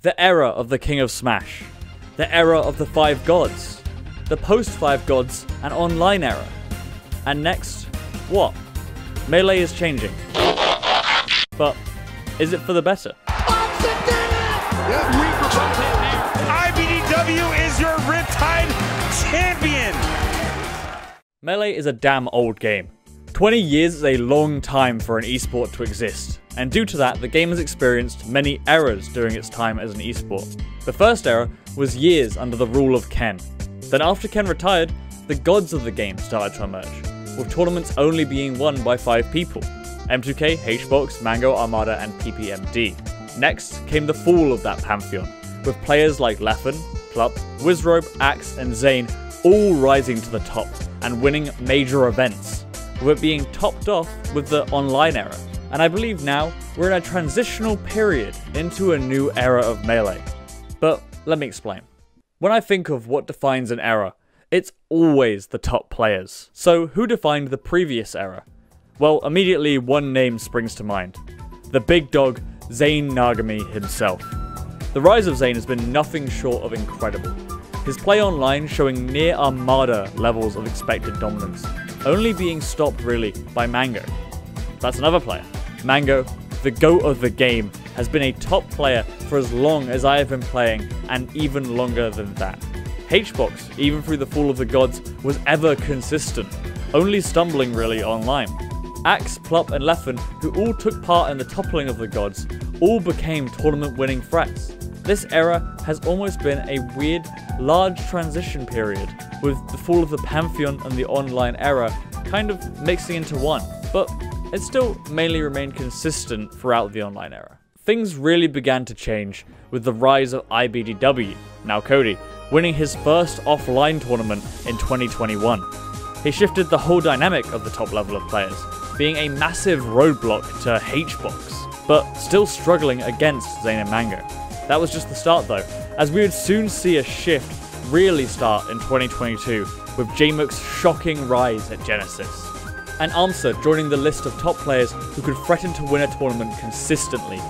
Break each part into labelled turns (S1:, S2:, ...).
S1: The era of the King of Smash. The era of the 5 gods. The post-5 gods and online era. And next, what? Melee is changing. But is it for the better?
S2: ibdw is your Riptide champion!
S1: Melee is a damn old game. 20 years is a long time for an esport to exist, and due to that, the game has experienced many eras during its time as an esport. The first era was years under the rule of Ken. Then after Ken retired, the gods of the game started to emerge, with tournaments only being won by 5 people: M2K, hbox, Mango, Armada, and PPMD. Next came the fall of that pantheon, with players like Leffen, Plup, Wizrobe, Axe, and Zain all rising to the top and winning major events, with it being topped off with the online era. And I believe now we're in a transitional period into a new era of Melee. But let me explain. When I think of what defines an era, it's always the top players. So who defined the previous era? Well, immediately one name springs to mind. The big dog, Zain Nagami himself. The rise of Zain has been nothing short of incredible. His play online showing near armada levels of expected dominance, only being stopped really by Mango. That's another player. Mango, the GOAT of the game, has been a top player for as long as I have been playing, and even longer than that. hbox, even through the fall of the gods, was ever consistent, only stumbling really online. Axe, Plup, and Leffen, who all took part in the toppling of the gods, all became tournament-winning threats. This era has almost been a weird, large transition period, with the fall of the Pantheon and the online era kind of mixing into one, but it still mainly remained consistent throughout the online era. Things really began to change with the rise of ibdw, now Cody, winning his first offline tournament in 2021. He shifted the whole dynamic of the top level of players, being a massive roadblock to hbox, but still struggling against Zain and Mango. That was just the start though, as we would soon see a shift really start in 2022 with jmook's shocking rise at Genesis, and Armsa joining the list of top players who could threaten to win a tournament consistently,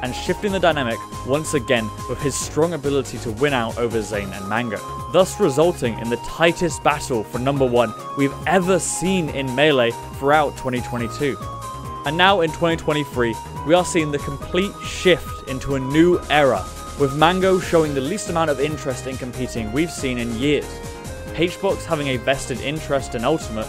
S1: and shifting the dynamic once again with his strong ability to win out over Zain and Mango, thus resulting in the tightest battle for number 1 we've ever seen in Melee throughout 2022. And now in 2023, we are seeing the complete shift into a new era, with Mango showing the least amount of interest in competing we've seen in years, hbox having a vested interest in Ultimate,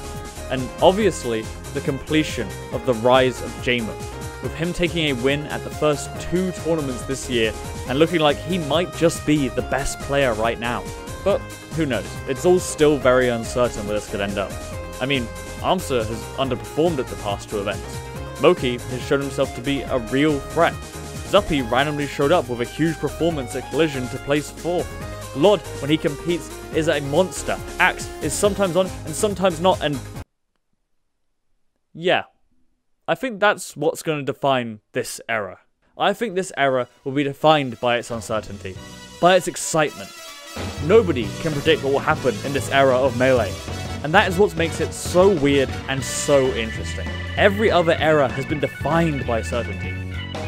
S1: and obviously the completion of the rise of jmook, with him taking a win at the first 2 tournaments this year and looking like he might just be the best player right now. But who knows, it's all still very uncertain where this could end up. I mean, Armsa has underperformed at the past 2 events. Moky has shown himself to be a real threat. Zuppy randomly showed up with a huge performance at Collision to place 4th. Lod, when he competes, is a monster. Axe is sometimes on and sometimes not, and yeah. I think that's what's going to define this era. I think this era will be defined by its uncertainty, by its excitement. Nobody can predict what will happen in this era of Melee, and that is what makes it so weird and so interesting. Every other era has been defined by certainty.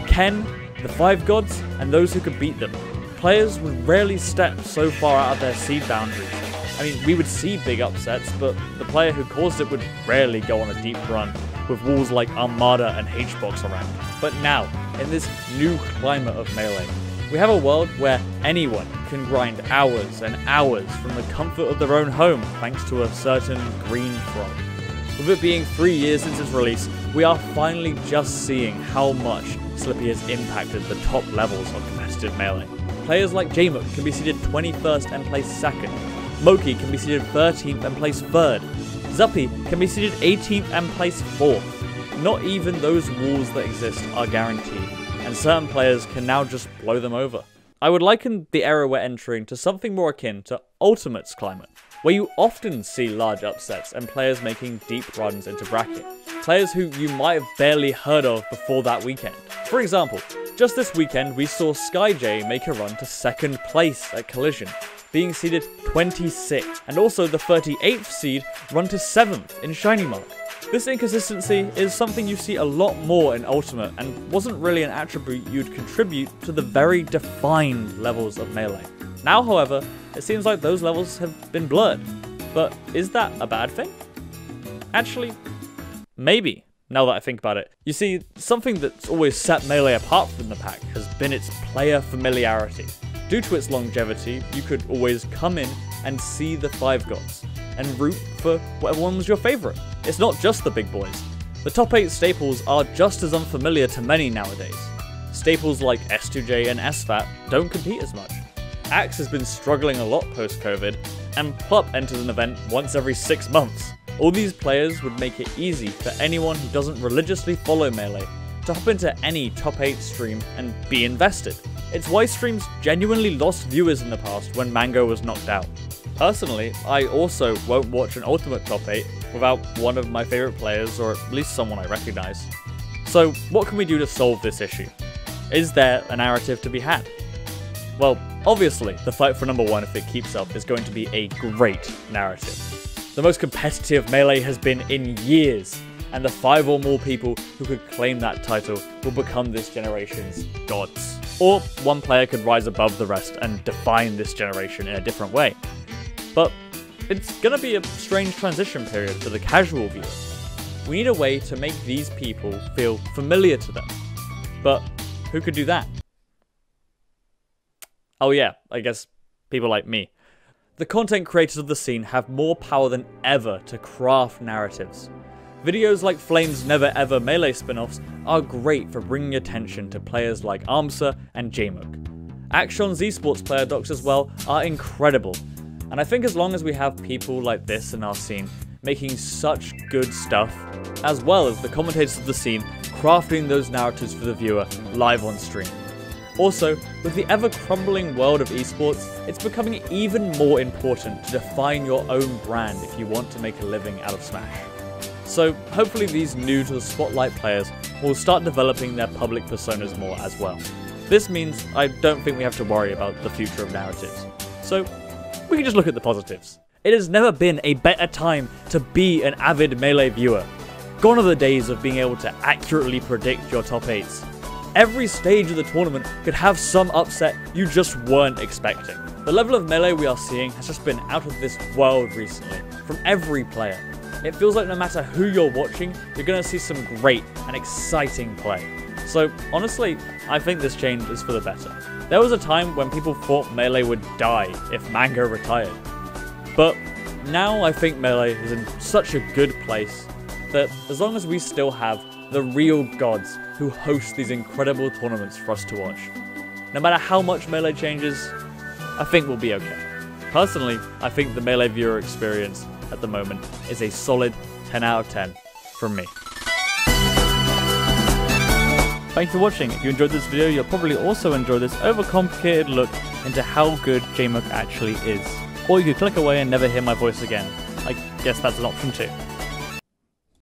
S1: Ken, the 5 gods, and those who could beat them. Players would rarely step so far out of their seed boundaries. I mean, we would see big upsets, but the player who caused it would rarely go on a deep run, with walls like Armada and hbox around. But now, in this new climate of Melee, we have a world where anyone can grind hours and hours from the comfort of their own home thanks to a certain green frog. With it being 3 years since its release, we are finally just seeing how much Slippi has impacted the top levels of competitive Melee. Players like jmook can be seeded 21st and place 2nd, moky can be seeded 13th and place 3rd, Zuppy can be seeded 18th and place 4th. Not even those walls that exist are guaranteed, and certain players can now just blow them over. I would liken the era we're entering to something more akin to Ultimate's climate, where you often see large upsets and players making deep runs into bracket. Players who you might have barely heard of before that weekend. For example, just this weekend we saw SkyJ make a run to 2nd place at Collision, being seeded 26th, and also the 38th seed run to 7th in Shiny Mark. This inconsistency is something you see a lot more in Ultimate and wasn't really an attribute you'd contribute to the very defined levels of Melee. Now, however, it seems like those levels have been blurred. But is that a bad thing? Actually, maybe, now that I think about it. You see, something that's always set Melee apart from the pack has been its player familiarity. Due to its longevity, you could always come in and see the 5 gods, and root for whatever one was your favourite. It's not just the big boys. The top 8 staples are just as unfamiliar to many nowadays. Staples like S2J and SFAT don't compete as much. Axe has been struggling a lot post-COVID, and Plup enters an event once every 6 months. All these players would make it easy for anyone who doesn't religiously follow Melee to hop into any top 8 stream and be invested. It's why streams genuinely lost viewers in the past when Mango was knocked out. Personally, I also won't watch an Ultimate top 8 without one of my favourite players, or at least someone I recognise. So what can we do to solve this issue? Is there a narrative to be had? Well, obviously, the fight for number 1, if it keeps up, is going to be a great narrative. The most competitive Melee has been in years, and the 5 or more people who could claim that title will become this generation's gods. Or one player could rise above the rest and define this generation in a different way. But it's gonna be a strange transition period for the casual viewer. We need a way to make these people feel familiar to them. But who could do that? Oh yeah, I guess people like me. The content creators of the scene have more power than ever to craft narratives. Videos like Flame's Never Ever Melee spin-offs are great for bringing attention to players like Armsa and jmook. Action's esports player docs as well are incredible, and I think as long as we have people like this in our scene making such good stuff, as well as the commentators of the scene crafting those narratives for the viewer live on stream. Also, with the ever-crumbling world of esports, it's becoming even more important to define your own brand if you want to make a living out of Smash. So hopefully these new to the spotlight players will start developing their public personas more as well. This means I don't think we have to worry about the future of narratives. So we can just look at the positives. It has never been a better time to be an avid Melee viewer. Gone are the days of being able to accurately predict your top 8s. Every stage of the tournament could have some upset you just weren't expecting. The level of Melee we are seeing has just been out of this world recently, from every player. It feels like no matter who you're watching, you're going to see some great and exciting play. So honestly, I think this change is for the better. There was a time when people thought Melee would die if Mango retired. But now I think Melee is in such a good place that as long as we still have the real gods who host these incredible tournaments for us to watch, no matter how much Melee changes, I think we'll be okay. Personally, I think the Melee viewer experience at the moment is a solid 10 out of 10 from me. Thank you for watching. If you enjoyed this video, you'll probably also enjoy this overcomplicated look into how good jmook actually is. Or you could click away and never hear my voice again. I guess that's an option too.